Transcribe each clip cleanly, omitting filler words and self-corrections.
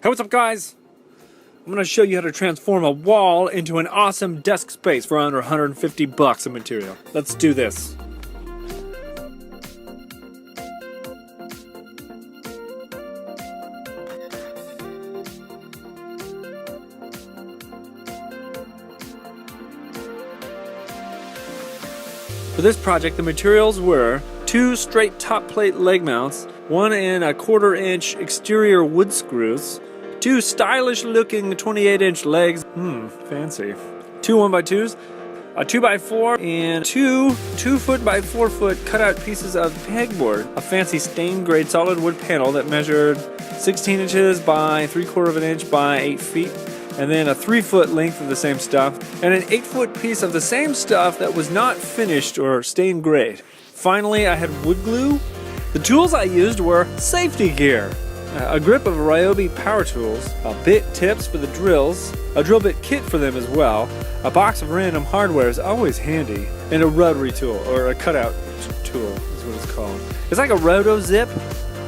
Hey, what's up guys? I'm going to show you how to transform a wall into an awesome desk space for under 150 bucks of material. Let's do this. For this project, the materials were 2 straight top plate leg mounts, 1 1/4 inch exterior wood screws, 2 stylish looking 28-inch legs, fancy, 2 1x2s, a 2x4, and 2 2-foot by 4-foot cutout pieces of pegboard, a fancy stained grade solid wood panel that measured 16 inches by 3/4 of an inch by 8 feet, and then a 3-foot length of the same stuff, and an 8-foot piece of the same stuff that was not finished or stained grade. Finally, I had wood glue. The tools I used were safety gear, a grip of Ryobi power tools, bit tips for the drills, a drill bit kit for them as well, a box of random hardware is always handy, and a rotary tool, or a cutout tool is what it's called. It's like a roto zip,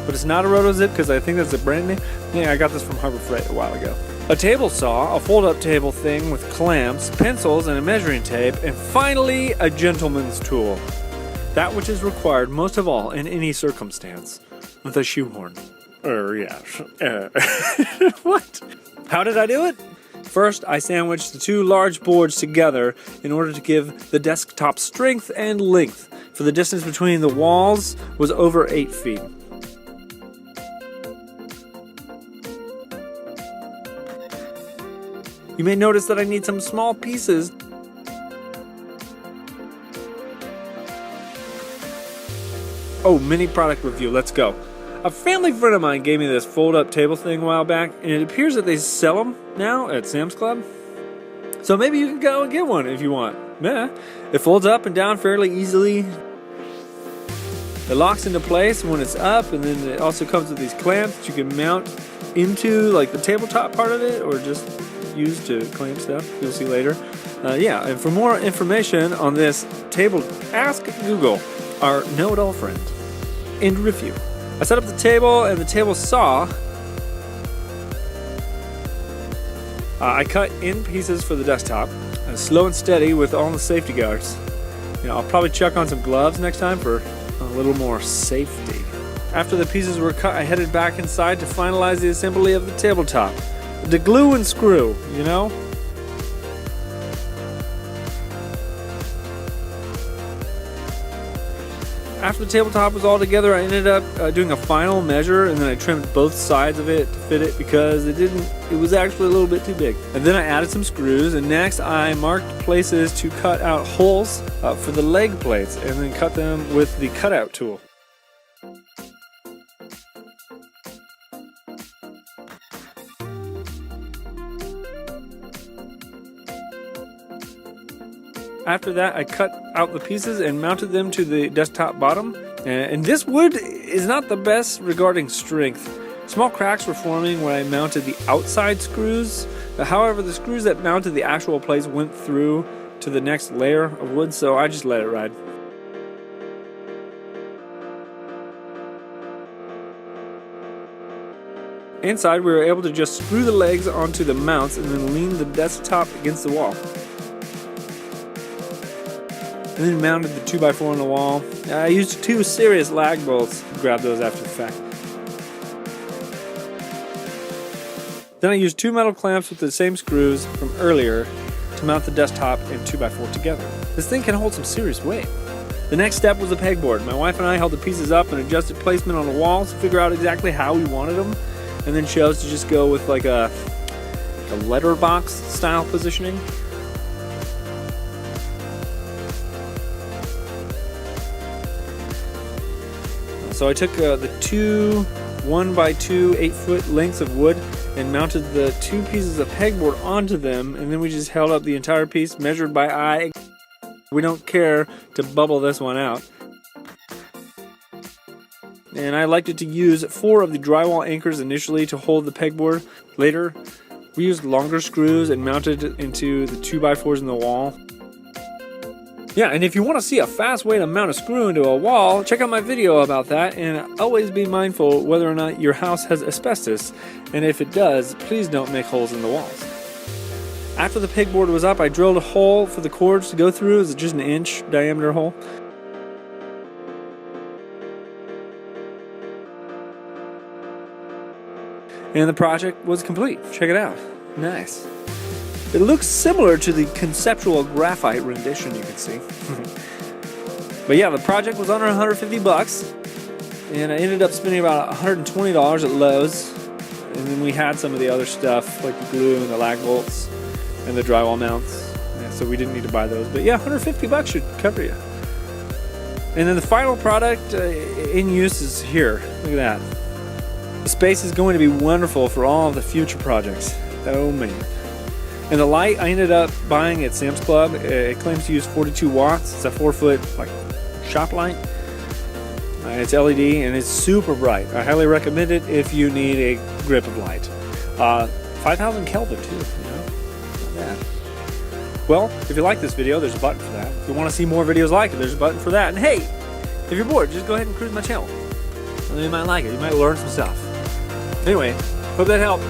but it's not a roto zip because I think that's a brand name. Yeah, I got this from Harbor Freight a while ago. A table saw, a fold-up table thing with clamps, pencils, and a measuring tape, and finally a gentleman's tool. That which is required most of all in any circumstance, the shoehorn. What? How did I do it? First, I sandwiched the 2 large boards together in order to give the desktop strength and length, for the distance between the walls was over 8 feet. You may notice that I need some small pieces. Oh, mini product review, let's go. A family friend of mine gave me this fold-up table thing a while back, and it appears that they sell them now at Sam's Club. So maybe you can go and get one if you want. Yeah. It folds up and down fairly easily. It locks into place when it's up, and then it also comes with these clamps that you can mount into like the tabletop part of it, or just use to clamp stuff. You'll see later. Yeah, and for more information on this table, ask Google, our know-it-all friend. End review. I set up the table and the table saw. I cut in pieces for the desktop, slow and steady with all the safety guards. I'll probably chuck on some gloves next time for a little more safety. After the pieces were cut, I headed back inside to finalize the assembly of the tabletop. The glue and screw, you know? After the tabletop was all together, I ended up doing a final measure, and then I trimmed both sides of it to fit it because it was actually a little bit too big. And then I added some screws, and next I marked places to cut out holes for the leg plates, and then cut them with the cutout tool. After that, I cut out the pieces and mounted them to the desktop bottom. And this wood is not the best regarding strength. Small cracks were forming when I mounted the outside screws. However, the screws that mounted the actual plates went through to the next layer of wood, so I just let it ride. Inside, we were able to just screw the legs onto the mounts and then lean the desktop against the wall. And then mounted the 2x4 on the wall. I used 2 serious lag bolts. Grab those after the fact. Then I used 2 metal clamps with the same screws from earlier to mount the desktop and 2x4 together. This thing can hold some serious weight. The next step was the pegboard. My wife and I held the pieces up and adjusted placement on the walls to figure out exactly how we wanted them, and then chose to just go with like a letterbox style positioning. So I took the 2 1x2 8-foot lengths of wood and mounted the 2 pieces of pegboard onto them, and then we just held up the entire piece, measured by eye. We don't care to bubble this one out. And I liked it to use 4 of the drywall anchors initially to hold the pegboard. Later, we used longer screws and mounted it into the 2x4s in the wall. Yeah, and if you want to see a fast way to mount a screw into a wall, check out my video about that, and always be mindful whether or not your house has asbestos, and if it does, please don't make holes in the walls. After the pegboard was up, I drilled a hole for the cords to go through. It's just an inch diameter hole. And the project was complete. Check it out. Nice. It looks similar to the conceptual graphite rendition you can see. But yeah, the project was under 150 bucks, and I ended up spending about $120 at Lowe's. And then we had some of the other stuff like the glue and the lag bolts and the drywall mounts. Yeah, so we didn't need to buy those. But yeah, 150 bucks should cover you. And then the final product in use is here. Look at that. The space is going to be wonderful for all of the future projects. Oh man. And the light I ended up buying at Sam's Club, it claims to use 42 watts. It's a 4-foot like shop light. It's LED and it's super bright. I highly recommend it if you need a grip of light. 5,000 Kelvin too, you know? Not bad. Well, if you like this video, there's a button for that. If you want to see more videos like it, there's a button for that. And hey, if you're bored, just go ahead and cruise my channel. You might like it. You might learn some stuff. Anyway, hope that helped.